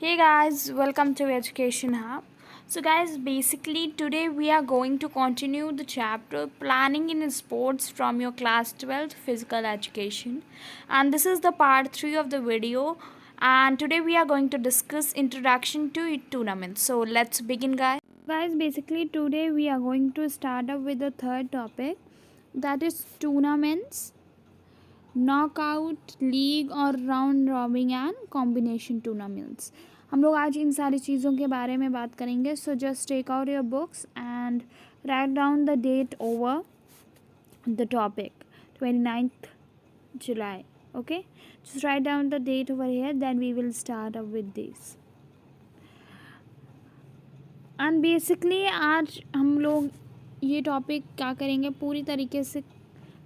Hey guys, welcome to Education Hub. So guys, basically today we are going to continue the chapter Planning in Sports from your class 12th physical education. And this is the part 3 of the video, and today we are going to discuss introduction to tournaments. So let's begin guys. Guys, basically today we are going to start up with the third topic, that is tournaments, knockout league और round robin and combination tournaments. हम लोग आज इन सारी चीज़ों के बारे में बात करेंगे. So just take out your books and write down the date over the topic 29th July. Okay, just write down the date over here, then we will start up with this. And basically आज हम लोग ये topic क्या करेंगे, पूरी तरीके से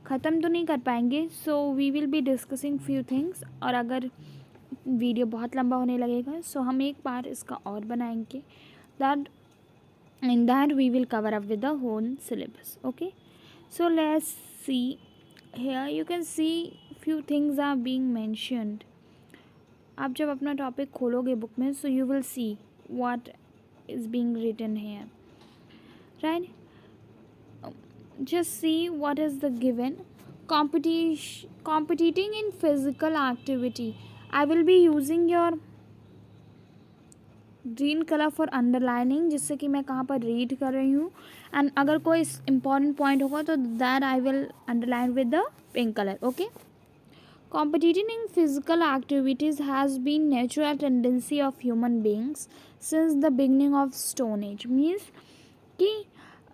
ख़त्म तो नहीं कर पाएंगे. So we will be discussing few things, और अगर वीडियो बहुत लंबा होने लगेगा सो हम एक बार इसका और बनाएंगे. That in that we will cover up with the whole syllabus. Okay, so let's see here. You can see few things are being mentioned. आप जब अपना टॉपिक खोलोगे बुक में, so you will see what is being written here, right? Just see what is the given. Competing in physical activity. I will be using your green colour for underlining, जिससे कि मैं कहाँ पर read कर रही हूँ. And अगर कोई इम्पॉर्टेंट पॉइंट होगा तो that I will underline with the pink colour. Okay, competing in physical activities has been natural tendency of human beings since the beginning of Stone Age. Means कि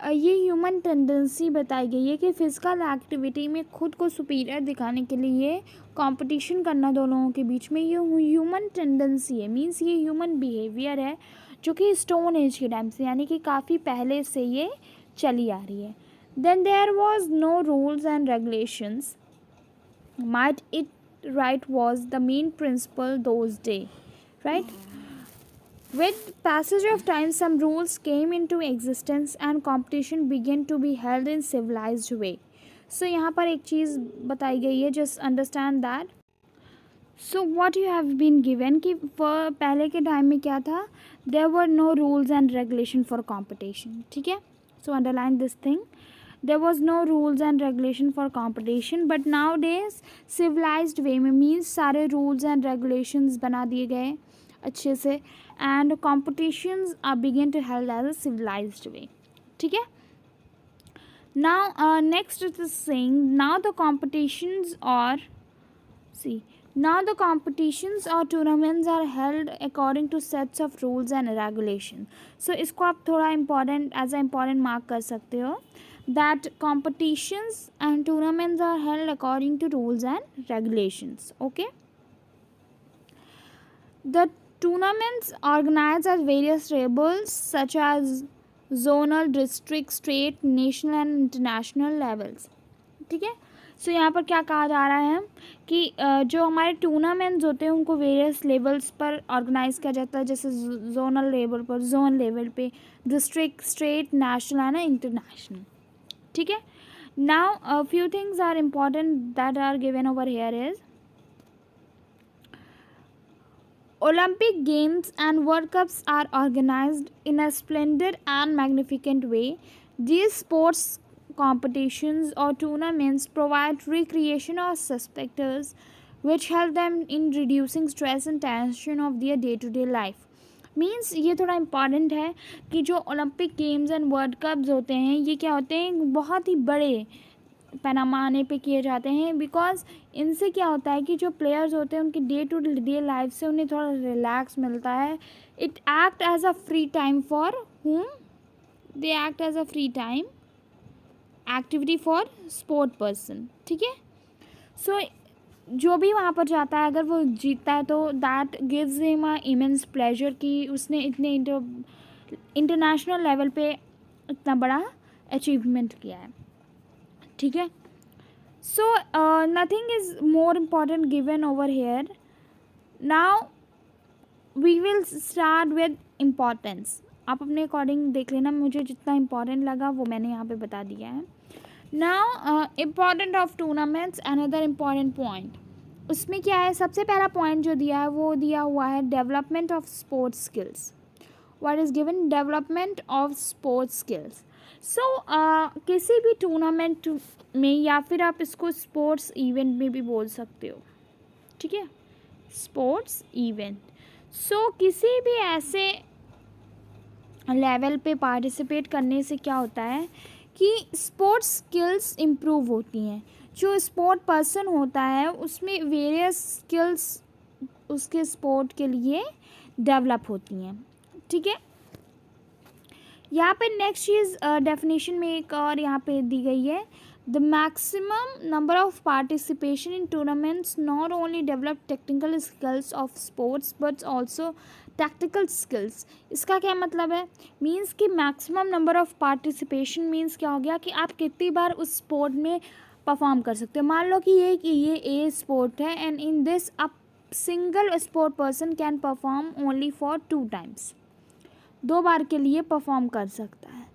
ये human tendency बताई गई है कि physical activity में खुद को superior दिखाने के लिए कंपटीशन करना दो लोगों के बीच में, ये ह्यूमन टेंडेंसी है. मींस ये ह्यूमन बिहेवियर है जो कि स्टोन एज के टाइम से, यानी कि काफ़ी पहले से ये चली आ रही है. Then there was no rules and regulations. Might it right was the main principle those days, right? With passage of time, some rules came into existence and competition began to be held in civilized way. So यहाँ पर एक चीज़ बताई गई है, just understand that. So what you have been given कि पहले के time में क्या था, there were no rules and regulation for competition. ठीक है, so underline this thing. There was no rules and regulation for competition, but nowadays civilized way में means सारे rules and regulations बना दिए गए अच्छे से, and competitions are begin to held as a civilised way. ठीक है, now next is saying now the competitions और tournaments are held according to sets of rules and regulation. So इसको आप थोड़ा important as a important mark कर सकते हो, that competitions and tournaments are held according to rules and regulations. Okay, the tournaments organized at various levels such as zonal, district, state, national and international levels. ठीक है, सो यहाँ पर क्या कहा जा रहा है कि जो हमारे टूर्नामेंट्स होते हैं उनको वेरियस लेवल्स पर ऑर्गेनाइज किया जाता है, जैसे जोनल लेवल पर, जोन लेवल पे, district, state, national and international. ठीक है, now few things are important that are given over here is Olympic Games and World Cups are organized in a splendid and magnificent way. These sports competitions or tournaments provide recreation or spectators which help them in reducing stress and tension of their day-to-day life. Means ये थोड़ा important है कि जो Olympic games and world cups होते हैं ये क्या होते हैं, बहुत ही बड़े पैमाने पे किए जाते हैं, बिकॉज इनसे क्या होता है कि जो प्लेयर्स होते हैं उनकी डे टू डे लाइफ से उन्हें थोड़ा रिलैक्स मिलता है. It act as a free time for whom, they act as a free time activity for sport person. ठीक है, सो जो भी वहाँ पर जाता है अगर वो जीतता है तो that gives him a immense pleasure कि उसने इतने इंटरनेशनल लेवल पे इतना बड़ा अचीवमेंट किया है. ठीक है, so nothing is more important given over here. Now we will start with importance. आप अपने अकॉर्डिंग देख लेना, मुझे जितना इम्पॉर्टेंट लगा वो मैंने यहाँ पे बता दिया है. Now important of tournaments, another important point. उसमें क्या है, सबसे पहला पॉइंट जो दिया है वो दिया हुआ है development of sports skills. What is given? Development of sports skills. So किसी भी टूर्नामेंट में या फिर आप इसको स्पोर्ट्स इवेंट में भी बोल सकते हो, ठीक है, स्पोर्ट्स इवेंट. सो किसी भी ऐसे लेवल पे पार्टिसिपेट करने से क्या होता है कि स्पोर्ट्स स्किल्स इम्प्रूव होती हैं. जो स्पोर्ट पर्सन होता है उसमें वेरियस स्किल्स उसके स्पोर्ट के लिए डेवलप होती हैं, ठीक है. यहाँ पे नेक्स्ट चीज़ डेफिनेशन में एक और यहाँ पे दी गई है, the maximum number of participation in tournaments not only develop technical skills of sports but also tactical skills. इसका क्या मतलब है? मीन्स कि maximum number of participation means क्या हो गया कि आप कितनी बार उस स्पोर्ट में परफॉर्म कर सकते हो. मान लो कि ये ए स्पोर्ट है and in this a single sport person can perform only for 2 times. 2 बार के लिए परफॉर्म कर सकता है,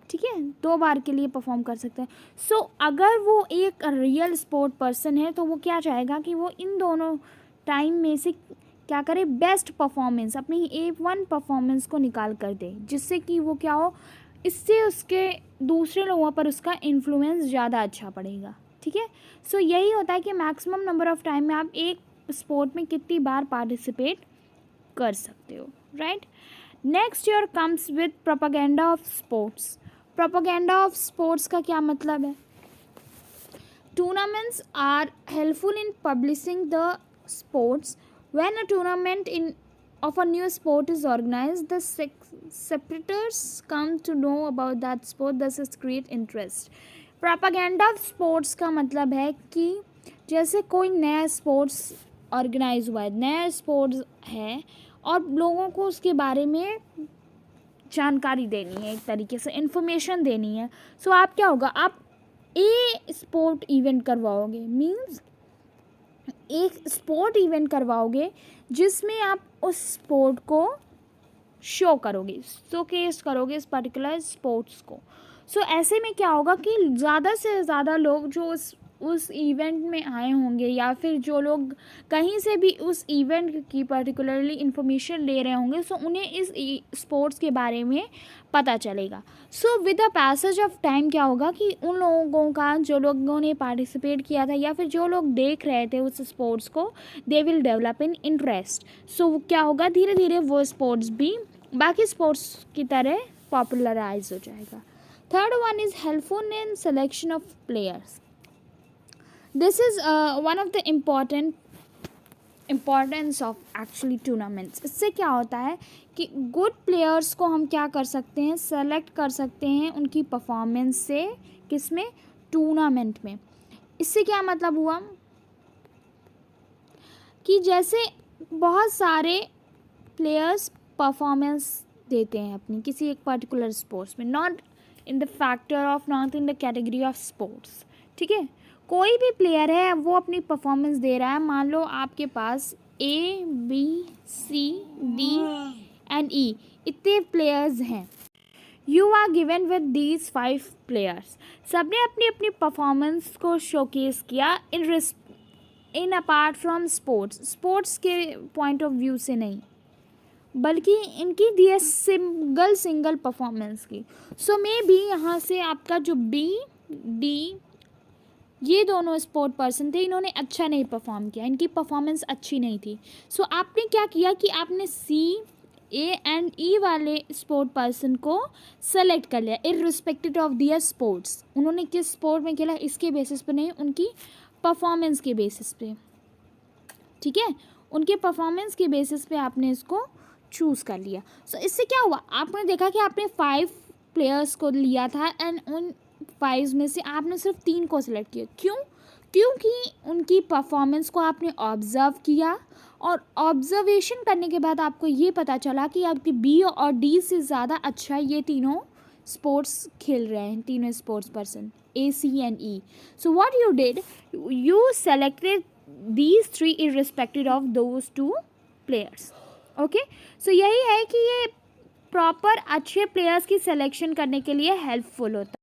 ठीक है, 2 बार के लिए परफॉर्म कर सकता है. सो अगर वो एक रियल स्पोर्ट पर्सन है तो वो क्या चाहेगा कि वो इन दोनों टाइम में से क्या करे, बेस्ट परफॉर्मेंस, अपनी A1 परफॉर्मेंस को निकाल कर दे, जिससे कि वो क्या हो, इससे उसके दूसरे लोगों पर उसका इन्फ्लुएंस ज़्यादा अच्छा पड़ेगा, ठीक है. सो यही होता है कि मैक्सिमम नंबर ऑफ टाइम में आप एक स्पोर्ट में कितनी बार पार्टिसिपेट कर सकते हो, right. Next year comes with propaganda of sports. Propaganda of sports का क्या मतलब है? Tournaments are helpful in publishing the sports. When a tournament of a new sport is organized, the spectators come to know about that sport, thus it create interest. Propaganda of sports का मतलब है कि जैसे कोई नया sports organise हुआ है, नया स्पोर्ट्स है और लोगों को उसके बारे में जानकारी देनी है, एक तरीके से इन्फॉर्मेशन देनी है. सो आप क्या होगा, आप स्पोर्ट इवेंट करवाओगे, मीन्स एक स्पोर्ट इवेंट करवाओगे जिसमें आप उस स्पोर्ट को शो करोगे, शोकेस करोगे इस पर्टिकुलर स्पोर्ट्स को. सो ऐसे में क्या होगा कि ज़्यादा से ज़्यादा लोग जो उस इवेंट में आए होंगे या फिर जो लोग कहीं से भी उस इवेंट की पर्टिकुलरली इन्फॉर्मेशन ले रहे होंगे, सो उन्हें इस स्पोर्ट्स के बारे में पता चलेगा. So with the passage of time क्या होगा कि उन लोगों का, जो लोगों ने पार्टिसिपेट किया था या फिर जो लोग देख रहे थे उस स्पोर्ट्स को, they will develop in interest. So क्या होगा, धीरे धीरे वो स्पोर्ट्स भी बाकी स्पोर्ट्स की तरह पॉपुलराइज हो जाएगा. Third one is helpful in selection of players. This is one of the importance of actually tournaments. इससे क्या होता है कि गुड प्लेयर्स को हम क्या कर सकते हैं, सेलेक्ट कर सकते हैं उनकी परफॉर्मेंस से. किसमें? टूर्नामेंट में. इससे क्या मतलब हुआ कि जैसे बहुत सारे प्लेयर्स परफॉर्मेंस देते हैं अपनी किसी एक पर्टिकुलर स्पोर्ट्स में, not in the factor of, not in the category of sports, ठीक है. कोई भी प्लेयर है वो अपनी परफॉर्मेंस दे रहा है. मान लो आपके पास ABCDE इतने प्लेयर्स हैं. You are given with these 5 players. सबने अपनी अपनी परफॉर्मेंस को शोकेस किया इन अपार्ट फ्रॉम स्पोर्ट्स के पॉइंट ऑफ व्यू से नहीं, बल्कि इनकी दी है सिंगल परफॉर्मेंस की. सो मे बी यहाँ से आपका जो BD ये दोनों स्पोर्ट पर्सन थे, इन्होंने अच्छा नहीं परफॉर्म किया, इनकी परफॉर्मेंस अच्छी नहीं थी. सो आपने क्या किया कि आपने CA&E वाले स्पोर्ट पर्सन को सेलेक्ट कर लिया इररिस्पेक्टिव ऑफ दियर स्पोर्ट्स. उन्होंने किस स्पोर्ट में खेला इसके बेसिस पे नहीं, उनकी परफॉर्मेंस के बेसिस पे, ठीक है, उनके परफॉर्मेंस के बेसिस पे आपने इसको चूज़ कर लिया. सो इससे क्या हुआ, आपने देखा कि आपने 5 प्लेयर्स को लिया था एंड उन 5 में से आपने सिर्फ 3 को सिलेक्ट किया. क्यों? क्योंकि उनकी परफॉर्मेंस को आपने ऑब्ज़र्व किया और ऑब्जर्वेशन करने के बाद आपको ये पता चला कि आपकी B और D से ज़्यादा अच्छा ये तीनों स्पोर्ट्स खेल रहे हैं, तीनों sports person A, C and E. So what you did, you selected these 3 irrespective of those 2 players. Okay. So यही है कि ये प्रॉपर अच्छे प्लेयर्स की सिलेक्शन करने के लिए हेल्पफुल होता है.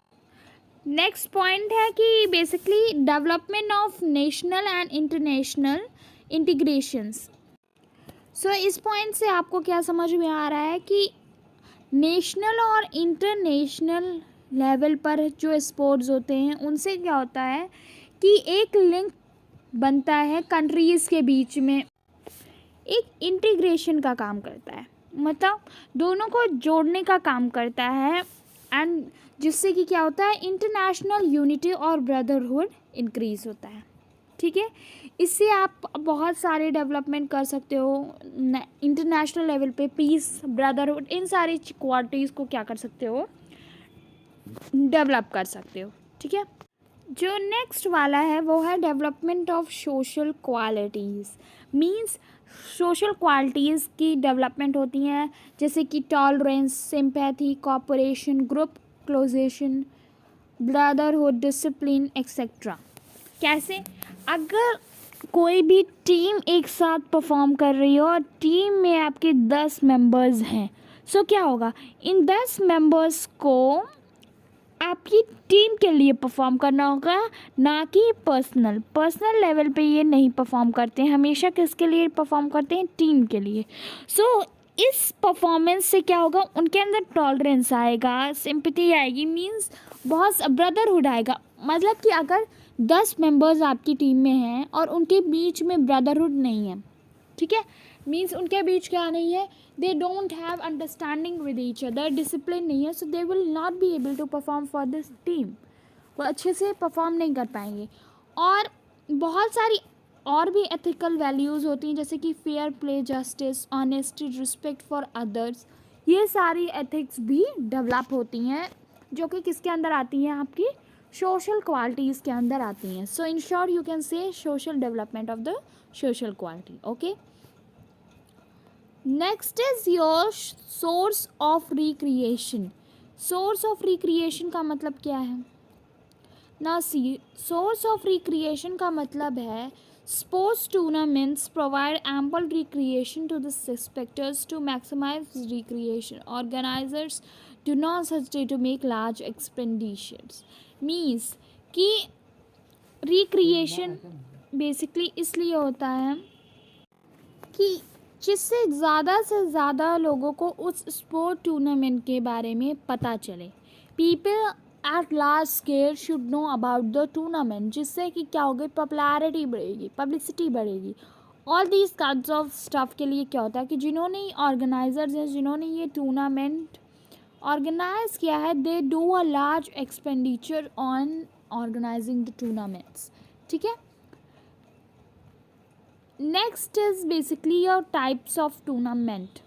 नेक्स्ट पॉइंट है कि basically development of national and international integrations. So इस पॉइंट से आपको क्या समझ में आ रहा है कि नेशनल और इंटरनेशनल लेवल पर जो स्पोर्ट्स होते हैं उनसे क्या होता है कि एक लिंक बनता है कंट्रीज़ के बीच में, एक इंटीग्रेशन का काम करता है, मतलब दोनों को जोड़ने का काम करता है, एंड जिससे कि क्या होता है इंटरनेशनल यूनिटी और ब्रदरहुड इंक्रीज़ होता है। ठीक है, इससे आप बहुत सारे डेवलपमेंट कर सकते हो इंटरनेशनल लेवल पे, पीस, ब्रदरहुड, इन सारी क्वालिटीज़ को क्या कर सकते हो, डेवलप कर सकते हो। ठीक है, जो नेक्स्ट वाला है वो है development of social qualities. Means social qualities की डेवलपमेंट होती हैं जैसे कि tolerance, sympathy, cooperation, group cohesion, brotherhood, discipline etcetera. कैसे? अगर कोई भी टीम एक साथ परफॉर्म कर रही हो और टीम में आपके 10 मेंबर्स हैं, सो क्या होगा, इन 10 मेंबर्स को आपकी टीम के लिए परफॉर्म करना होगा, ना कि पर्सनल लेवल पे ये नहीं परफॉर्म करते हैं, हमेशा किसके लिए परफॉर्म करते हैं, टीम के लिए। सो इस परफॉर्मेंस से क्या होगा, उनके अंदर टॉलरेंस आएगा, सिंपैथी आएगी, मींस बहुत ब्रदरहुड आएगा। मतलब कि अगर 10 मेंबर्स आपकी टीम में हैं और उनके बीच में ब्रदरहुड नहीं है, ठीक है, मीन्स उनके बीच क्या नहीं है, they don't have understanding with each other, discipline नहीं है, so they will not be able to perform for this team, वो अच्छे से परफॉर्म नहीं कर पाएंगे। और बहुत सारी और भी एथिकल वैल्यूज़ होती हैं जैसे कि fair play, justice, honesty, respect for others, ये सारी एथिक्स भी डेवलप होती हैं जो कि किसके अंदर आती हैं, आपकी सोशल क्वालिटीज़ के अंदर आती हैं। So in short you can say social development of the social quality. Okay, next is your source of recreation. Source of recreation का मतलब क्या है ना, सी सोर्स ऑफ रिक्रिएशन का मतलब है sports tournaments provide ample recreation to the spectators to maximise recreation, organisers do not hesitate to make large expenditures. Means कि recreation basically इसलिए होता है कि जिससे ज़्यादा से ज़्यादा लोगों को उस स्पोर्ट टूर्नामेंट के बारे में पता चले। People at large scale should know about the tournament, जिससे कि क्या होगी, पॉपुलैरिटी बढ़ेगी, पब्लिसिटी बढ़ेगी। All these kinds of stuff के लिए क्या होता है कि जिन्होंने ऑर्गेनाइजर्स हैं, जिन्होंने ये टूर्नामेंट ऑर्गेनाइज किया है, they do a large expenditure on organising the tournaments. ठीक है, next is basically your types of tournament.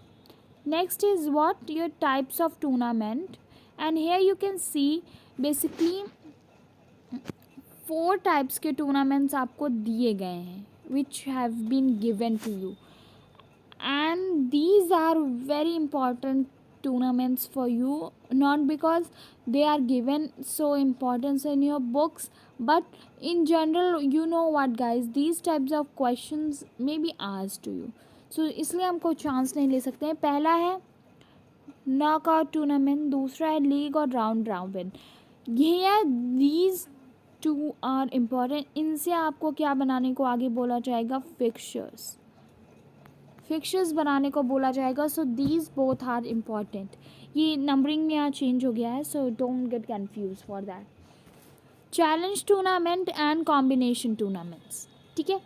Next is what your types of tournament, and here you can see basically 4 types के tournaments आपको दिए गए हैं which have been given to you, and these are very important tournaments for you, not because they are given so importance in your books, but in general you know what guys, these types of questions may be asked to you, so इसलिए हम कोई chance नहीं ले सकते हैं। पहला है knockout tournament, दूसरा है लीग और राउंड रॉबिन। ये दीज 2 आर इम्पॉर्टेंट। इनसे आपको क्या बनाने को आगे बोला जाएगा, फिक्चर्स बनाने को बोला जाएगा। So these both are important. ये नंबरिंग में यहाँ चेंज हो गया है, so don't get confuse for that. Challenge tournament and combination tournaments, ठीक है,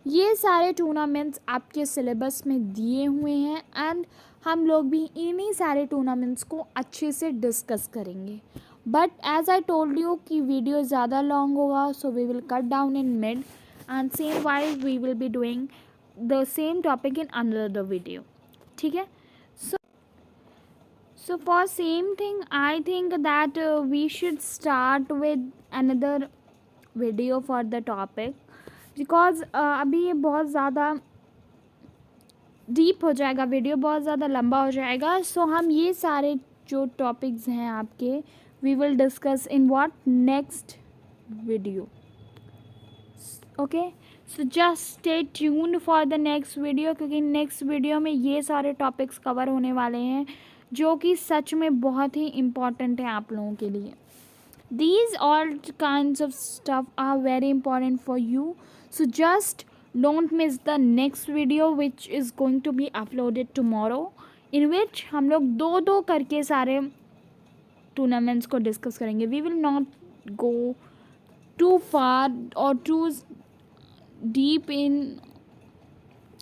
ये सारे टूर्नामेंट्स आपके सिलेबस में दिए हुए हैं, एंड हम लोग भी इन्हीं सारे टूर्नामेंट्स को अच्छे से डिस्कस करेंगे। But as I told you कि वीडियो ज़्यादा लॉन्ग होगा, so we will cut down in mid, and same wise we will be doing the same topic in another video. ठीक है, so for same thing I think that we should start with another video for the topic, because अभी ये बहुत ज़्यादा deep हो जाएगा, video बहुत ज़्यादा लंबा हो जाएगा। सो हम ये सारे जो टॉपिक्स हैं आपके, we will discuss in what next video. Okay, so just stay tuned for the next video, क्योंकि नेक्स्ट वीडियो में ये सारे टॉपिक्स कवर होने वाले हैं जो कि सच में बहुत ही इम्पॉर्टेंट है आप लोगों के लिए। These all kinds of stuff are very important for you, so just don't miss the next video which is going to be uploaded tomorrow, in which हम लोग दो दो करके सारे टूर्नामेंट्स को डिस्कस करेंगे. We will not go too far और too deep in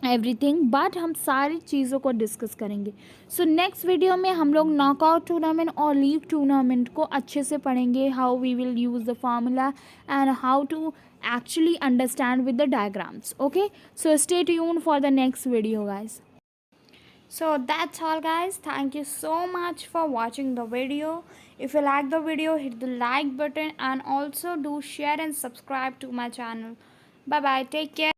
everything, but हम सारी चीज़ों को डिस्कस करेंगे. सो नेक्स्ट वीडियो में हम लोग नॉकआउट टूर्नामेंट और लीग टूर्नामेंट को अच्छे से पढ़ेंगे, how we will use the formula and how to actually understand with the diagrams. Okay, so stay tuned for the next video, guys. So that's all, guys. Thank you so much for watching the video. If you like the video, hit the like button and also do share and subscribe to my channel. Bye bye, take care.